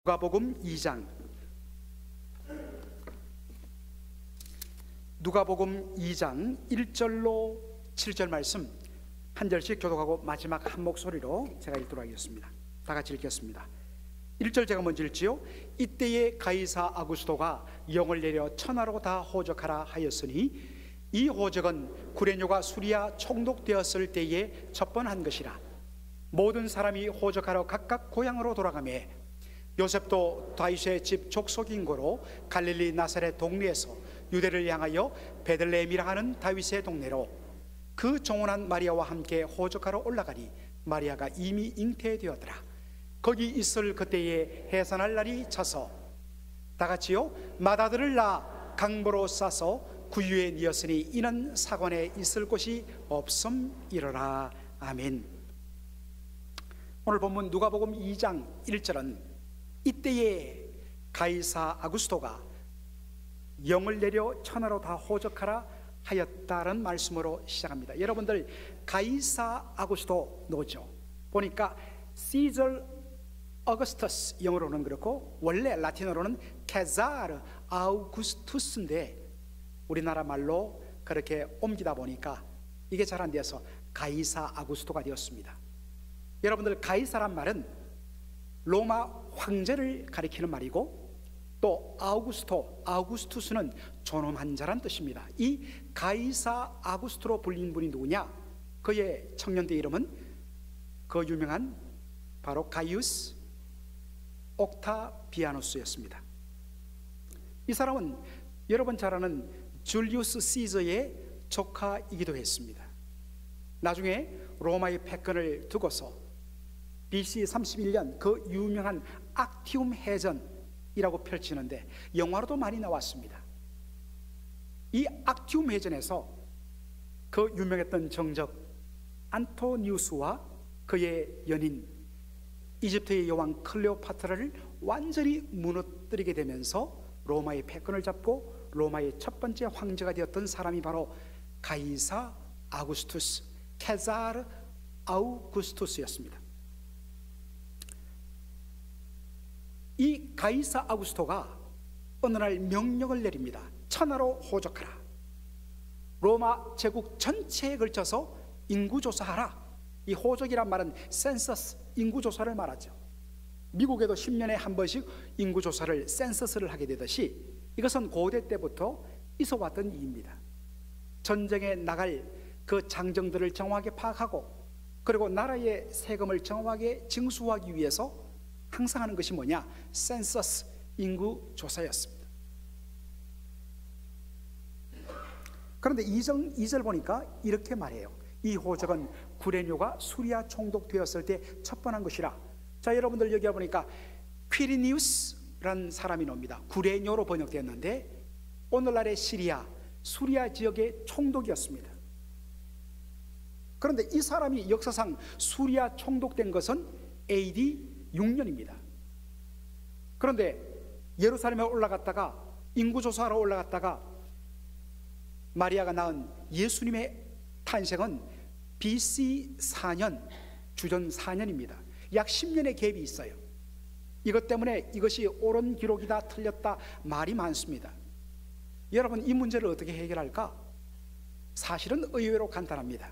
누가복음 2장 누가복음 2장 1절로 7절 말씀 한 절씩 교독하고 마지막 한 목소리로 제가 읽도록 하겠습니다. 다 같이 읽겠습니다. 1절 제가 먼저 읽지요. 이때에 가이사 아구스토가 영을 내려 천하로 다 호적하라 하였으니 이 호적은 구레뇨가 수리아 총독되었을 때에 첩번한 것이라. 모든 사람이 호적하러 각각 고향으로 돌아가매 요셉도 다윗의 집 족속인 고로 갈릴리 나사렛 동네에서 유대를 향하여 베들레헴이라 하는 다윗의 동네로 그 정혼한 마리아와 함께 호적하러 올라가니 마리아가 이미 잉태되었더라. 거기 있을 그때에 해산할 날이 차서 다같이요 맏아들을 낳아 강보로 싸서 구유에 뉘었으니 이는 사관에 있을 곳이 없음이러라. 아멘. 오늘 본문 누가복음 2장 1절은 이때에 가이사 아구스토가 영을 내려 천하로 다 호적하라 하였다는 말씀으로 시작합니다. 여러분들 가이사 아구스토 노죠. 보니까 시저 어거스터스 영어로는 그렇고 원래 라틴어로는 케자르 아우구스투스인데 우리나라 말로 그렇게 옮기다 보니까 이게 잘 안 돼서 가이사 아구스토가 되었습니다. 여러분들 가이사란 말은 로마 황제를 가리키는 말이고 또 아우구스투스는 존엄한 자란 뜻입니다. 이 가이사 아구스토로 불린 분이 누구냐? 그의 청년대 이름은 그 유명한 바로 가이우스 옥타비아누스였습니다. 이 사람은 여러분 잘 아는 줄리우스 시저의 조카이기도 했습니다. 나중에 로마의 패권을 두고서 BC 31년 그 유명한 악티움 해전이라고 펼치는데 영화로도 많이 나왔습니다. 이 악티움 해전에서 그 유명했던 정적 안토니우스와 그의 연인 이집트의 여왕 클레오파트라를 완전히 무너뜨리게 되면서 로마의 패권을 잡고 로마의 첫 번째 황제가 되었던 사람이 바로 가이사 아구스투스 케자르 아우구스투스였습니다. 이 가이사 아구스토가 어느 날 명령을 내립니다. 천하로 호적하라. 로마 제국 전체에 걸쳐서 인구조사하라. 이 호적이란 말은 센서스, 인구조사를 말하죠. 미국에도 10년에 한 번씩 인구조사를 센서스를 하게 되듯이 이것은 고대 때부터 있어왔던 일입니다. 전쟁에 나갈 그 장정들을 정확하게 파악하고 그리고 나라의 세금을 정확하게 징수하기 위해서 항상 하는 것이 뭐냐? 센서스, 인구조사였습니다. 그런데 2절 보니까 이렇게 말해요. 이 호적은 구레뇨가 수리아 총독되었을 때 첩번한 것이라. 자, 여러분들 여기 보니까 퀴리니우스라는 사람이 나옵니다. 구레뇨로 번역되었는데 오늘날의 시리아, 수리아 지역의 총독이었습니다. 그런데 이 사람이 역사상 수리아 총독된 것은 AD 6년입니다. 그런데 예루살렘에 올라갔다가 인구조사하러 올라갔다가 마리아가 낳은 예수님의 탄생은 BC 4년, 주전 4년입니다. 약 10년의 갭이 있어요. 이것 때문에 이것이 옳은 기록이다 틀렸다 말이 많습니다. 여러분 이 문제를 어떻게 해결할까? 사실은 의외로 간단합니다.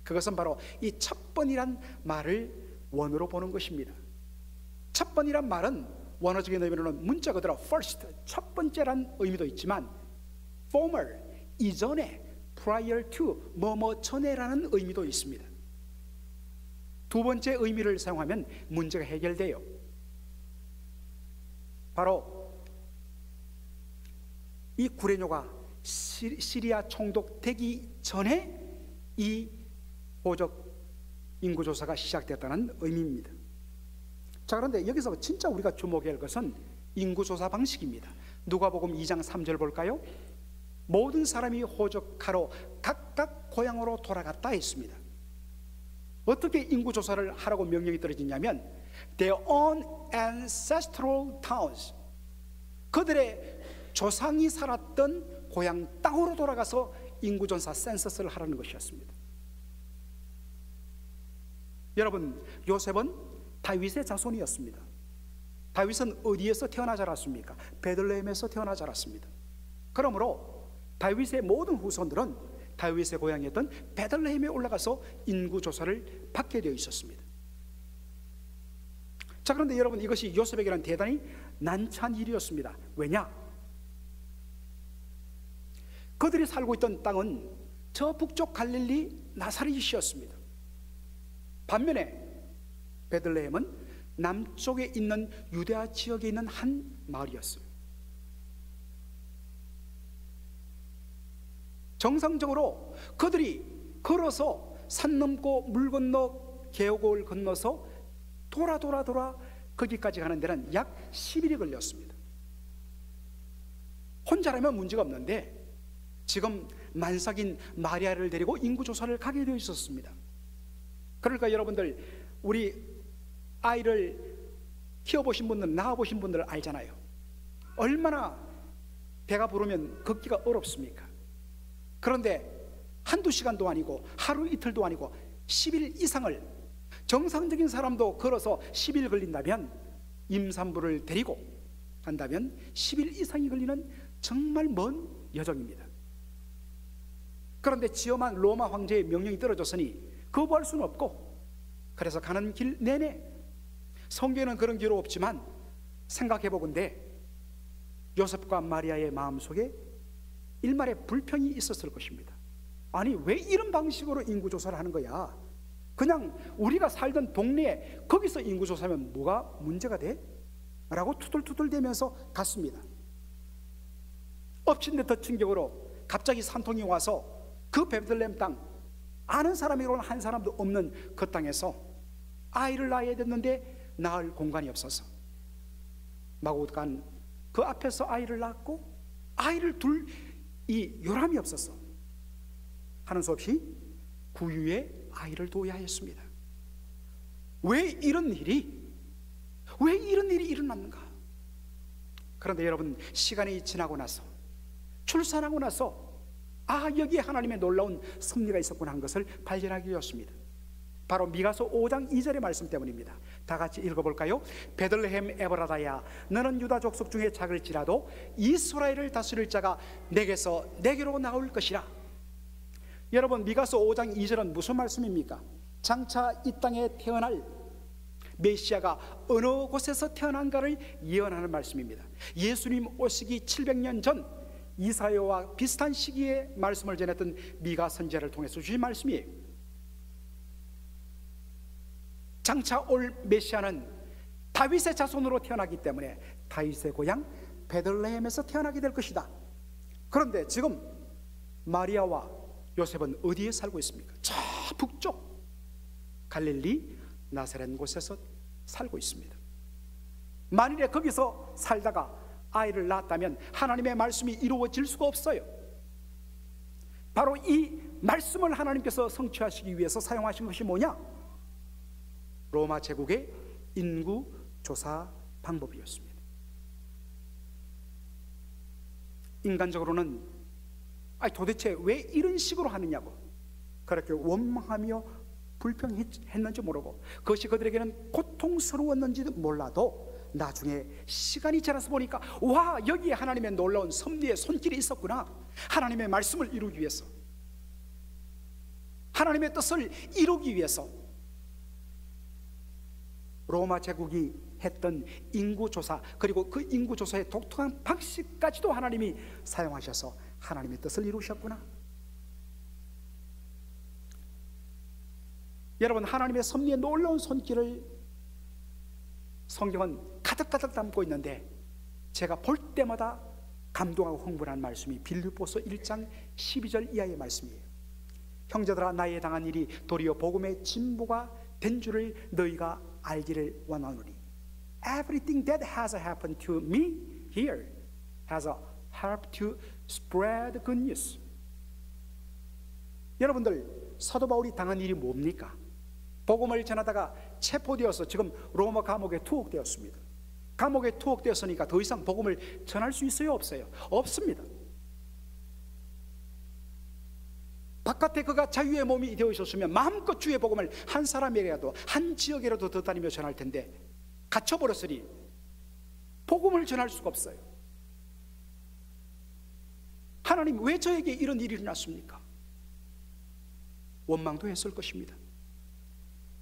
그것은 바로 이 첩번이란 말을 원어로 보는 것입니다. 첩번이란 말은 원어적인 의미로는 문자 그대로 first, 첫 번째란 의미도 있지만 former, 이전에, prior to, 뭐뭐 전에라는 의미도 있습니다. 두 번째 의미를 사용하면 문제가 해결돼요. 바로 이 구레뇨가 시리아 총독 되기 전에 이 호적 인구조사가 시작됐다는 의미입니다. 자, 그런데 여기서 진짜 우리가 주목해야 할 것은 인구조사 방식입니다. 누가복음 2장 3절 볼까요? 모든 사람이 호적하러 각각 고향으로 돌아갔다 했습니다. 어떻게 인구조사를 하라고 명령이 떨어지냐면 their own ancestral towns, 그들의 조상이 살았던 고향 땅으로 돌아가서 인구조사 센서스를 하라는 것이었습니다. 여러분 요셉은 다윗의 자손이었습니다. 다윗은 어디에서 태어나 자랐습니까? 베들레헴에서 태어나 자랐습니다. 그러므로 다윗의 모든 후손들은 다윗의 고향이었던 베들레헴에 올라가서 인구조사를 받게 되어 있었습니다. 자, 그런데 여러분, 이것이 요셉에게는 대단히 난처한 일이었습니다. 왜냐? 그들이 살고 있던 땅은 저 북쪽 갈릴리 나사렛이었습니다. 반면에 베들레헴은 남쪽에 있는 유대아 지역에 있는 한 마을이었어요. 정상적으로 그들이 걸어서 산 넘고 물 건너 계곡을 건너서 돌아 거기까지 가는 데는 약 10일이 걸렸습니다. 혼자라면 문제가 없는데 지금 만삭인 마리아를 데리고 인구조사를 가게 되어 있었습니다. 그러니까 여러분들, 우리 아이를 키워보신 분들, 낳아보신 분들 알잖아요. 얼마나 배가 부르면 걷기가 어렵습니까? 그런데 한두 시간도 아니고 하루 이틀도 아니고 10일 이상을, 정상적인 사람도 걸어서 10일 걸린다면, 임산부를 데리고 간다면 10일 이상이 걸리는 정말 먼 여정입니다. 그런데 지엄한 로마 황제의 명령이 떨어졌으니 거부할 수는 없고, 그래서 가는 길 내내, 성경에는 그런 기록 없지만 생각해보건대 요셉과 마리아의 마음속에 일말의 불평이 있었을 것입니다. 아니, 왜 이런 방식으로 인구조사를 하는 거야? 그냥 우리가 살던 동네에 거기서 인구조사하면 뭐가 문제가 돼? 라고 투덜투덜대면서 갔습니다. 엎친 데 덮친 격으로 갑자기 산통이 와서 그 베들레헴 땅, 아는 사람이로는 한 사람도 없는 그 땅에서 아이를 낳아야 됐는데 낳을 공간이 없어서 마구간 그 앞에서 아이를 낳고, 아이를 둘 이 요람이 없어서 하는 수 없이 구유에 아이를 둬야 했습니다. 왜 이런 일이 일어났는가? 그런데 여러분, 시간이 지나고 나서, 출산하고 나서, 여기에 하나님의 놀라운 섭리가 있었구나 하는 것을 발견하게 되었습니다. 바로 미가서 5장 2절의 말씀 때문입니다. 다 같이 읽어볼까요? 베들레헴 에브라다야, 너는 유다 족속 중에 작을지라도 이스라엘을 다스릴 자가 내게로 나올 것이라. 여러분, 미가서 5장 2절은 무슨 말씀입니까? 장차 이 땅에 태어날 메시아가 어느 곳에서 태어난가를 예언하는 말씀입니다. 예수님 오시기 700년 전 이사야와 비슷한 시기에 말씀을 전했던 미가 선지자를 통해서 주신 말씀이에요. 장차 올 메시아는 다윗의 자손으로 태어나기 때문에 다윗의 고향 베들레헴에서 태어나게 될 것이다. 그런데 지금 마리아와 요셉은 어디에 살고 있습니까? 저 북쪽 갈릴리 나사렛 곳에서 살고 있습니다. 만일에 거기서 살다가 아이를 낳았다면 하나님의 말씀이 이루어질 수가 없어요. 바로 이 말씀을 하나님께서 성취하시기 위해서 사용하신 것이 뭐냐? 로마 제국의 인구조사 방법이었습니다. 인간적으로는 도대체 왜 이런 식으로 하느냐고 그렇게 원망하며 불평했는지 모르고, 그것이 그들에게는 고통스러웠는지도 몰라도 나중에 시간이 지나서 보니까, 와, 여기에 하나님의 놀라운 섭리의 손길이 있었구나. 하나님의 말씀을 이루기 위해서, 하나님의 뜻을 이루기 위해서 로마 제국이 했던 인구조사, 그리고 그 인구조사의 독특한 방식까지도 하나님이 사용하셔서 하나님의 뜻을 이루셨구나. 여러분, 하나님의 섭리의 놀라운 손길을 성경은 가득가득 담고 있는데, 제가 볼 때마다 감동하고 흥분한 말씀이 빌립보서 1장 12절 이하의 말씀이에요. 형제들아, 나에 당한 일이 도리어 복음의 진보가 된 줄을 너희가 알기를 원하노니, Everything that has happened to me here has helped to spread the good news. 여러분들, 사도 바울이 당한 일이 뭡니까? 복음을 전하다가 체포되어서 지금 로마 감옥에 투옥되었습니다. 감옥에 투옥되었으니까 더 이상 복음을 전할 수 있어요, 없어요? 없습니다. 바깥에 그가 자유의 몸이 되어 있었으면 마음껏 주의 복음을 한 사람에게라도, 한 지역에라도 더 다니며 전할 텐데 갇혀버렸으니 복음을 전할 수가 없어요. 하나님, 왜 저에게 이런 일이 일어났습니까? 원망도 했을 것입니다.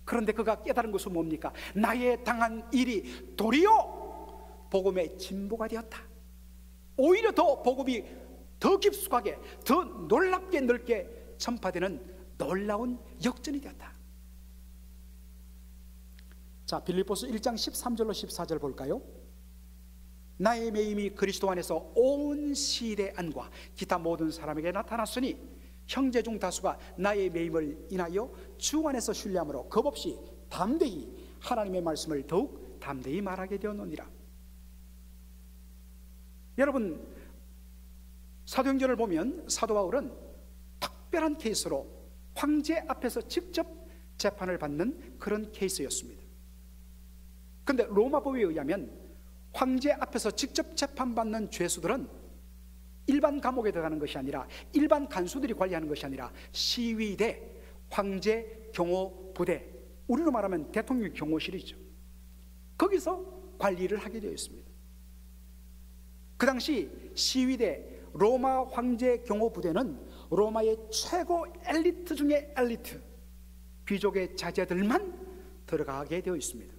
그런데 그가 깨달은 것은 뭡니까? 나의 당한 일이 도리어 복음의 진보가 되었다. 오히려 더 복음이 더 깊숙하게, 더 놀랍게 넓게 전파되는 놀라운 역전이 되었다. 자, 빌립보서 1장 13절로 14절 볼까요? 나의 매임이 그리스도 안에서 온 시대 안과 기타 모든 사람에게 나타났으니 형제 중 다수가 나의 매임을 인하여 주 안에서 신뢰함으로 겁없이 담대히 하나님의 말씀을 더욱 담대히 말하게 되었느니라. 여러분, 사도행전을 보면 사도 바울은 특별한 케이스로 황제 앞에서 직접 재판을 받는 그런 케이스였습니다. 그런데 로마법에 의하면 황제 앞에서 직접 재판받는 죄수들은 일반 감옥에 들어가는 것이 아니라, 일반 간수들이 관리하는 것이 아니라 시위대, 황제 경호 부대, 우리로 말하면 대통령 경호실이죠. 거기서 관리를 하게 되어 있습니다. 그 당시 시위대 로마 황제 경호 부대는 로마의 최고 엘리트 중에 엘리트, 귀족의 자제들만 들어가게 되어 있습니다.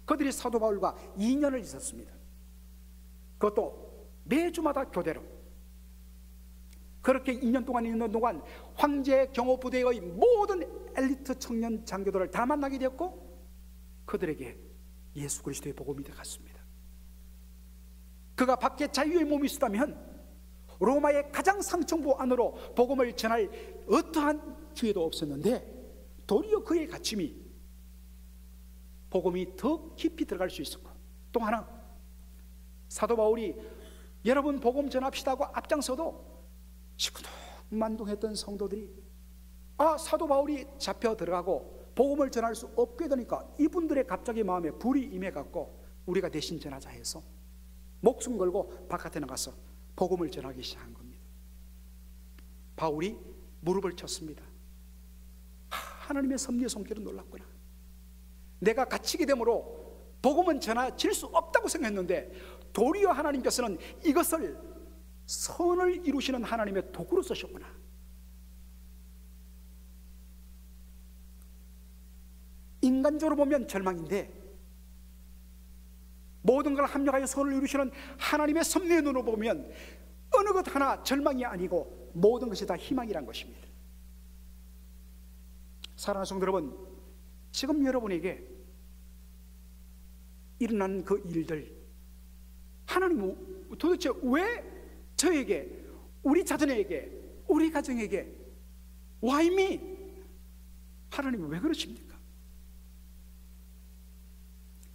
그들이 사도 바울과 2년을 있었습니다. 그것도 매주마다 교대로. 그렇게 2년 동안 있는 동안 황제 경호 부대의 모든 엘리트 청년 장교들을 다 만나게 되었고, 그들에게 예수 그리스도의 복음이 되었습니다. 그가 밖에 자유의 몸이 있었다면 로마의 가장 상층부 안으로 복음을 전할 어떠한 기회도 없었는데, 도리어 그의 가침이 복음이 더 깊이 들어갈 수 있었고, 또 하나 사도 바울이 여러분 복음 전합시다 하고 앞장서도 시큰둥만둥했던 성도들이 사도 바울이 잡혀 들어가고 복음을 전할 수 없게 되니까 이분들의 갑자기 마음에 불이 임해갖고 우리가 대신 전하자 해서 목숨 걸고 바깥에 나가서 복음을 전하기 시작한 겁니다. 바울이 무릎을 쳤습니다. 하나님의 섭리의 손길은 놀랍구나. 내가 갇히게 되므로 복음은 전해질 수 없다고 생각했는데, 도리어 하나님께서는 이것을 선을 이루시는 하나님의 도구로 쓰셨구나. 인간적으로 보면 절망인데, 모든 걸 합력하여 선을 이루시는 하나님의 섭리의 눈으로 보면 어느 것 하나 절망이 아니고 모든 것이 다 희망이란 것입니다. 사랑하는 성도 여러분, 지금 여러분에게 일어난 그 일들, 하나님은 도대체 왜 저에게, 우리 자녀에게, 우리 가정에게, Why me? 하나님은 왜 그러십니까?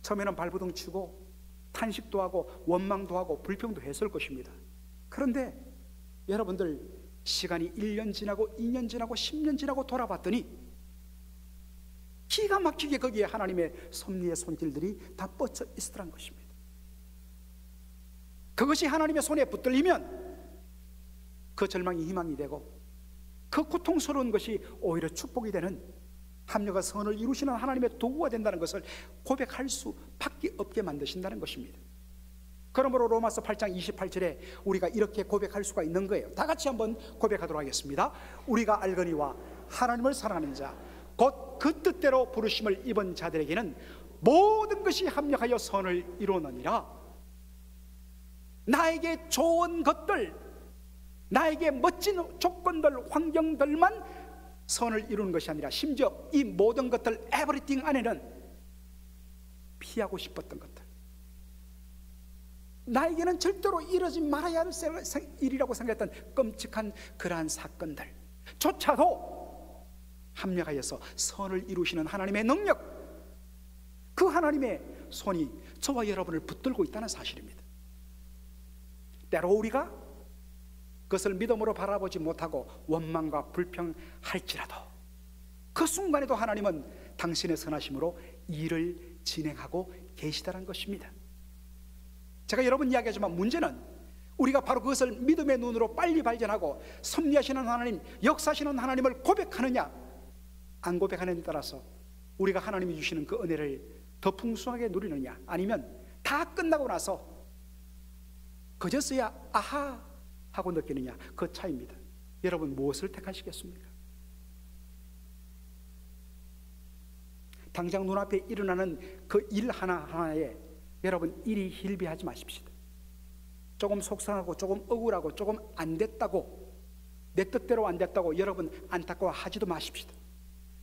처음에는 발버둥 치고 탄식도 하고 원망도 하고 불평도 했을 것입니다. 그런데 여러분들, 시간이 1년 지나고 2년 지나고 10년 지나고 돌아봤더니 기가 막히게 거기에 하나님의 섭리의 손길들이 다 뻗쳐 있었던 것입니다. 그것이 하나님의 손에 붙들리면 그 절망이 희망이 되고, 그 고통스러운 것이 오히려 축복이 되는, 합력과 선을 이루시는 하나님의 도구가 된다는 것을 고백할 수밖에 없게 만드신다는 것입니다. 그러므로 로마서 8장 28절에 우리가 이렇게 고백할 수가 있는 거예요. 다 같이 한번 고백하도록 하겠습니다. 우리가 알거니와 하나님을 사랑하는 자, 곧 그 뜻대로 부르심을 입은 자들에게는 모든 것이 합력하여 선을 이루느니라. 나에게 좋은 것들, 나에게 멋진 조건들, 환경들만 선을 이루는 것이 아니라 심지어 이 모든 것들, 에브리띵 안에는 피하고 싶었던 것들, 나에게는 절대로 이러지 말아야 할 일이라고 생각했던 끔찍한 그러한 사건들 조차도 합력하여서 선을 이루시는 하나님의 능력, 그 하나님의 손이 저와 여러분을 붙들고 있다는 사실입니다. 때로 우리가 그것을 믿음으로 바라보지 못하고 원망과 불평할지라도 그 순간에도 하나님은 당신의 선하심으로 일을 진행하고 계시다는 것입니다. 제가 여러 번 이야기하지만 문제는 우리가 바로 그것을 믿음의 눈으로 빨리 발견하고 섭리하시는 하나님, 역사하시는 하나님을 고백하느냐 안 고백하느냐에 따라서 우리가 하나님이 주시는 그 은혜를 더 풍성하게 누리느냐, 아니면 다 끝나고 나서 그제서야 아하 하고 느끼느냐, 그 차이입니다. 여러분 무엇을 택하시겠습니까? 당장 눈앞에 일어나는 그 일 하나하나에 여러분 일이 hil비하지 마십시오. 조금 속상하고 조금 억울하고 조금 안 됐다고, 내 뜻대로 안 됐다고 여러분 안타까워하지도 마십시오.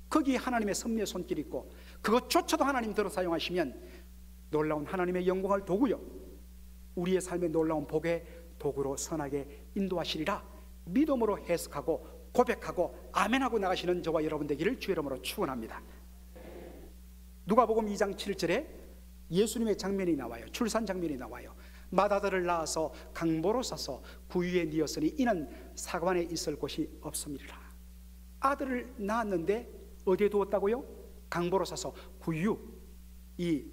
거기에 하나님의 섭리의 손길이 있고 그것조차도 하나님 들어 사용하시면 놀라운 하나님의 영광을 도구요, 우리의 삶의 놀라운 복의 도구로 선하게 인도하시리라 믿음으로 해석하고 고백하고 아멘하고 나가시는 저와 여러분 되기를 주의 이름으로 축원합니다. 누가복음 2장 7절에 예수님의 장면이 나와요. 출산 장면이 나와요. 맏아들을 낳아서 강보로 싸서 구유에 뉘었으니 이는 사관에 있을 곳이 없음이라. 아들을 낳았는데 어디에 두었다고요? 강보로 싸서 구유, 이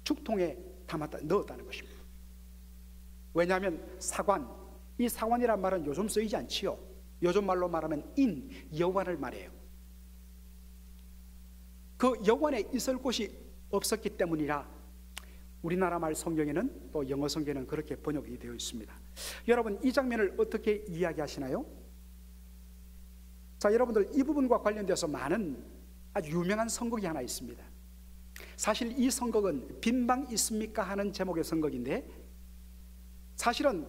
죽통에 담았다, 넣었다는 것입니다. 왜냐하면 사관, 이 사관이란 말은 요즘 쓰이지 않지요. 요즘 말로 말하면 여관을 말해요. 그 여관에 있을 곳이 없었기 때문이라 우리나라 말 성경에는, 또 영어 성경에는 그렇게 번역이 되어 있습니다. 여러분 이 장면을 어떻게 이야기하시나요? 자, 여러분들 이 부분과 관련돼서 많은 아주 유명한 선곡이 하나 있습니다. 사실 이 선곡은 빈방 있습니까? 하는 제목의 선곡인데, 사실은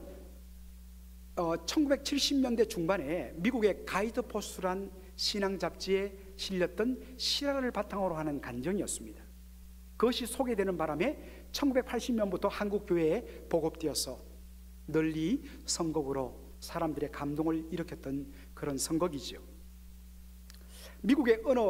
1970년대 중반에 미국의 가이드 포스트란 신앙 잡지에 실렸던 실화를 바탕으로 하는 간증이었습니다. 그것이 소개되는 바람에 1980년부터 한국 교회에 보급되어서 널리 선곡으로 사람들의 감동을 일으켰던 그런 선곡이죠. 미국의 어느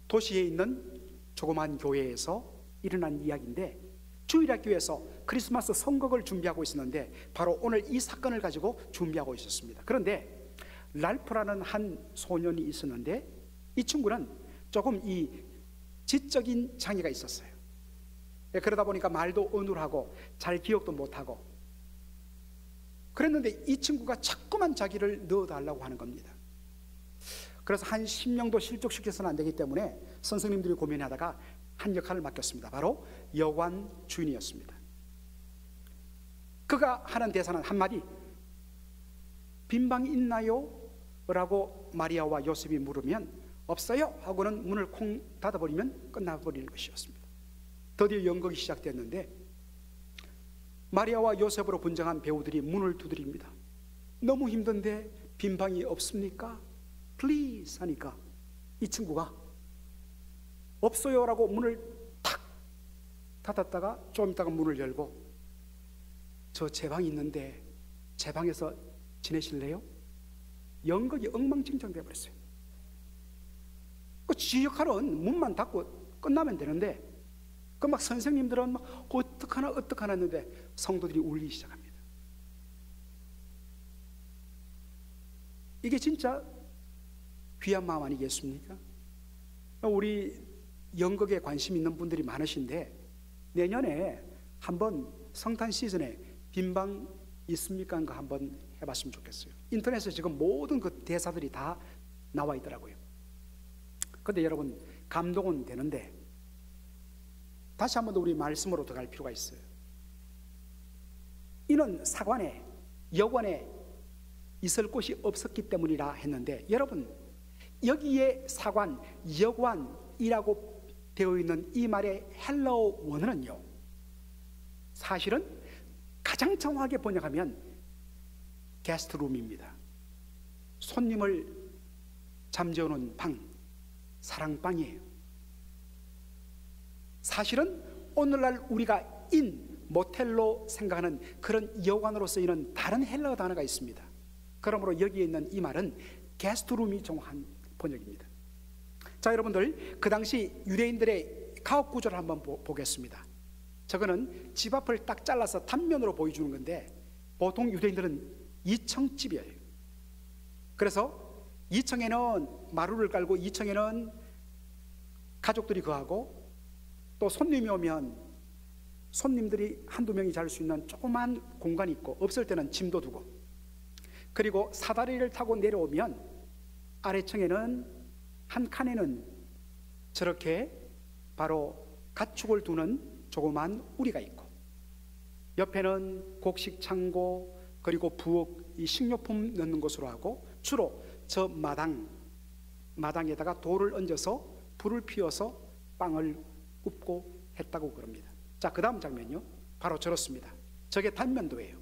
도시에 있는 조그만 교회에서 일어난 이야기인데, 주일학교에서 크리스마스 선곡을 준비하고 있었는데 바로 오늘 이 사건을 가지고 준비하고 있었습니다. 그런데 랄프라는 한 소년이 있었는데 이 친구는 조금 이 지적인 장애가 있었어요. 그러다 보니까 말도 어눌하고 잘 기억도 못하고 그랬는데 이 친구가 자꾸만 자기를 넣어달라고 하는 겁니다. 그래서 한 10명도 실족시켜서는 안 되기 때문에 선생님들이 고민하다가 한 역할을 맡겼습니다. 바로 여관 주인이었습니다. 그가 하는 대사는 한마디, 빈방이 있나요? 라고 마리아와 요셉이 물으면 없어요 하고는 문을 콩 닫아버리면 끝나버리는 것이었습니다. 드디어 연극이 시작됐는데 마리아와 요셉으로 분장한 배우들이 문을 두드립니다. 너무 힘든데 빈방이 없습니까? Please 하니까 이 친구가 없어요 라고 문을 탁 닫았다가 좀 있다가 문을 열고, 저 제 방이 있는데 제 방에서 지내실래요? 연극이 엉망진창 되어버렸어요. 지 역할은 문만 닫고 끝나면 되는데 그 막 선생님들은 막 어떡하나 했는데 성도들이 울기 시작합니다. 이게 진짜 귀한 마음 아니겠습니까? 우리 연극에 관심 있는 분들이 많으신데 내년에 한번 성탄 시즌에 빈방 있습니까? 하는 거 한번 해봤으면 좋겠어요. 인터넷에 지금 모든 그 대사들이 다 나와 있더라고요. 근데 여러분 감동은 되는데 다시 한번 더 우리 말씀으로 들어갈 필요가 있어요. 이는 사관에, 여관에 있을 곳이 없었기 때문이라 했는데, 여러분 여기에 사관, 여관이라고 되어 있는 이 말의 헬라어 원어는요, 사실은 가장 정확하게 번역하면 게스트룸입니다. 손님을 잠재우는 방, 사랑방이에요. 사실은 오늘날 우리가 모텔로 생각하는 그런 여관으로 쓰이는 다른 헬라어 단어가 있습니다. 그러므로 여기에 있는 이 말은 게스트룸이 정확한 번역입니다. 자, 여러분들 그 당시 유대인들의 가옥 구조를 한번 보겠습니다. 저거는 집 앞을 딱 잘라서 단면으로 보여주는 건데 보통 유대인들은 2층 집이에요. 그래서 2층에는 마루를 깔고 2층에는 가족들이 거하고, 또 손님이 오면 손님들이 한두 명이 잘 수 있는 조그만 공간이 있고, 없을 때는 짐도 두고, 그리고 사다리를 타고 내려오면 아래층에는 한 칸에는 저렇게 바로 가축을 두는 조그만 우리가 있고, 옆에는 곡식 창고, 그리고 부엌, 이 식료품 넣는 곳으로 하고, 주로 저 마당에다가 돌을 얹어서 불을 피워서 빵을 굽고 했다고 그럽니다. 자, 그 다음 장면요, 바로 저렇습니다. 저게 단면도예요.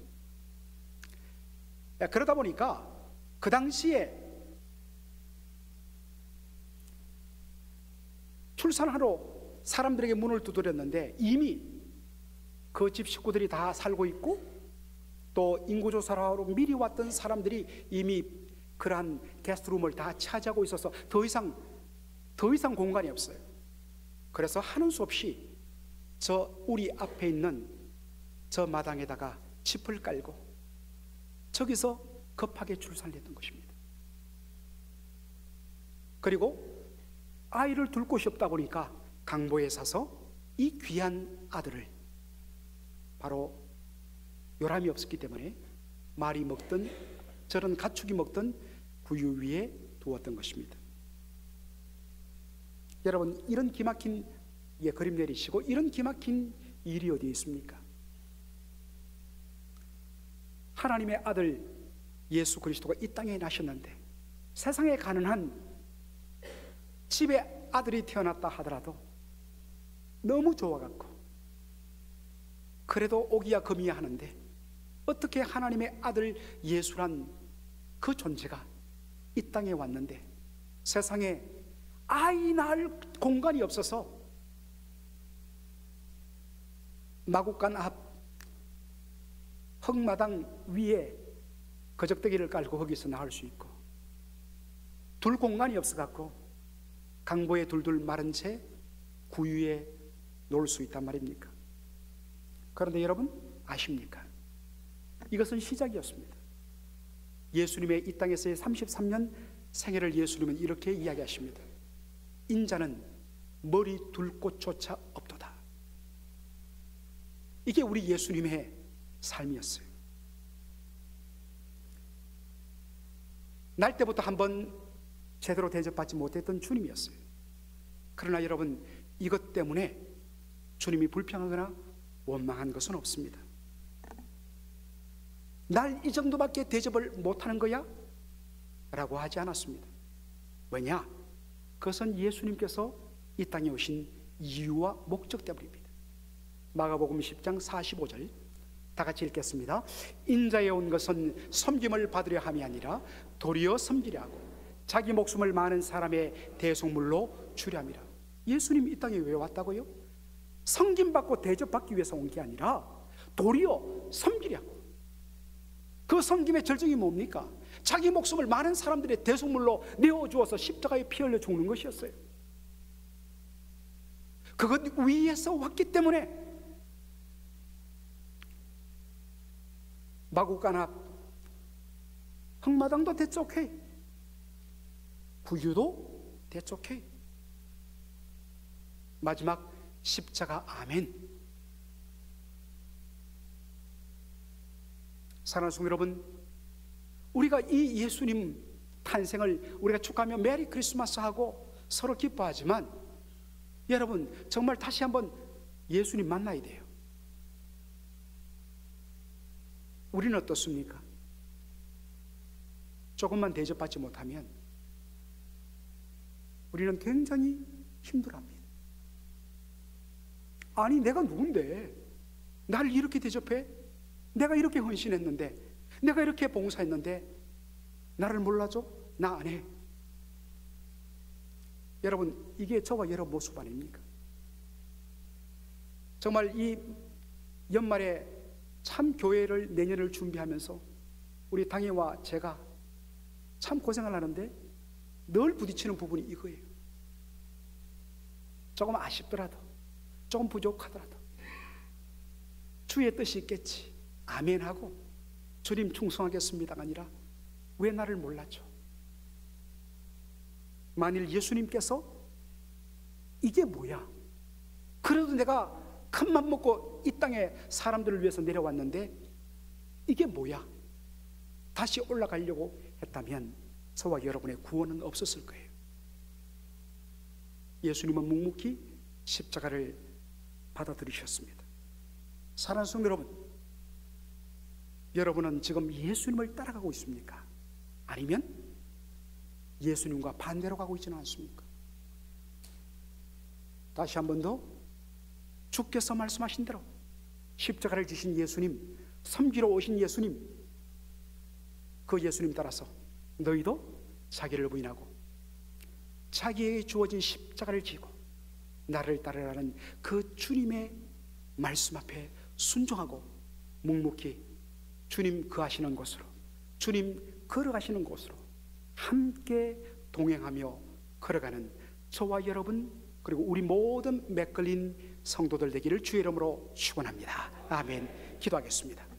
그러다 보니까 그 당시에 출산하러 사람들에게 문을 두드렸는데 이미 그 집 식구들이 다 살고 있고, 또 인구조사를 하러 미리 왔던 사람들이 이미 그러한 게스트룸을 다 차지하고 있어서 더 이상 공간이 없어요. 그래서 하는 수 없이 저 우리 앞에 있는 저 마당에다가 짚을 깔고 저기서 급하게 출산을 했던 것입니다. 그리고 아이를 둘 곳이 없다 보니까 강보에 사서 이 귀한 아들을, 바로 요람이 없었기 때문에 말이 먹던, 저런 가축이 먹던 구유 위에 두었던 것입니다. 여러분, 이런 기막힌 그림 내리시고, 이런 기막힌 일이 어디 있습니까? 하나님의 아들 예수 그리스도가 이 땅에 나셨는데, 세상에 가능한 집에 아들이 태어났다 하더라도 너무 좋아갖고 그래도 오기야 금이야 하는데, 어떻게 하나님의 아들 예수란 그 존재가 이 땅에 왔는데 세상에 아이 낳을 공간이 없어서 마구간 앞 흙마당 위에 거적대기를 깔고 거기서 낳을 수 있고, 둘 공간이 없어갖고 강보에 둘둘 마른 채 구유에 놓을 수 있단 말입니까? 그런데 여러분 아십니까? 이것은 시작이었습니다. 예수님의 이 땅에서의 33년 생애를 예수님은 이렇게 이야기하십니다. 인자는 머리 둘 곳조차 없도다. 이게 우리 예수님의 삶이었어요. 날 때부터 한번 제대로 대접받지 못했던 주님이었어요. 그러나 여러분, 이것 때문에 주님이 불평하거나 원망한 것은 없습니다. 날 이 정도밖에 대접을 못하는 거야? 라고 하지 않았습니다. 왜냐? 그것은 예수님께서 이 땅에 오신 이유와 목적 때문입니다. 마가복음 10장 45절 다 같이 읽겠습니다. 인자에 온 것은 섬김을 받으려 함이 아니라 도리어 섬기려 하고 자기 목숨을 많은 사람의 대속물로 주려 함이라. 예수님 이 땅에 왜 왔다고요? 섬김받고 대접받기 위해서 온 게 아니라 도리어 섬기려고. 그 섬김의 절정이 뭡니까? 자기 목숨을 많은 사람들의 대속물로 내어주어서 십자가에 피 흘려 죽는 것이었어요. 그것 위에서 왔기 때문에 마구간 앞 흙마당도 대속해, 구유도 대속해, 마지막 십자가 아멘. 사랑하는 성도 여러분, 우리가 이 예수님 탄생을 우리가 축하하며 메리 크리스마스 하고 서로 기뻐하지만, 여러분 정말 다시 한번 예수님 만나야 돼요. 우리는 어떻습니까? 조금만 대접받지 못하면 우리는 굉장히 힘들어합니다. 아니 내가 누군데 나를 이렇게 대접해? 내가 이렇게 헌신했는데, 내가 이렇게 봉사했는데 나를 몰라줘? 나 안 해. 여러분, 이게 저와 여러분 모습 아닙니까? 정말 이 연말에 참 교회를 내년을 준비하면서 우리 당회와 제가 참 고생을 하는데 늘 부딪히는 부분이 이거예요. 조금 아쉽더라도, 조금 부족하더라도 주의 뜻이 있겠지, 아멘 하고 주님 충성하겠습니다가 아니라 왜 나를 몰라줘? 만일 예수님께서 이게 뭐야? 그래도 내가 큰 맘 먹고 이 땅에 사람들을 위해서 내려왔는데 이게 뭐야? 다시 올라가려고 했다면 저와 여러분의 구원은 없었을 거예요. 예수님은 묵묵히 십자가를 받아들이셨습니다. 사랑하는 성도 여러분, 여러분은 지금 예수님을 따라가고 있습니까? 아니면 예수님과 반대로 가고 있지는 않습니까? 다시 한 번 더, 주께서 말씀하신 대로 십자가를 지신 예수님, 섬기러 오신 예수님, 그 예수님 따라서 너희도 자기를 부인하고 자기에게 주어진 십자가를 지고 나를 따르라는 그 주님의 말씀 앞에 순종하고 묵묵히 주님 거하시는 곳으로, 주님 걸어가시는 곳으로 함께 동행하며 걸어가는 저와 여러분, 그리고 우리 모든 맥걸린 성도들 되기를 주의 이름으로 축원합니다. 아멘. 기도하겠습니다.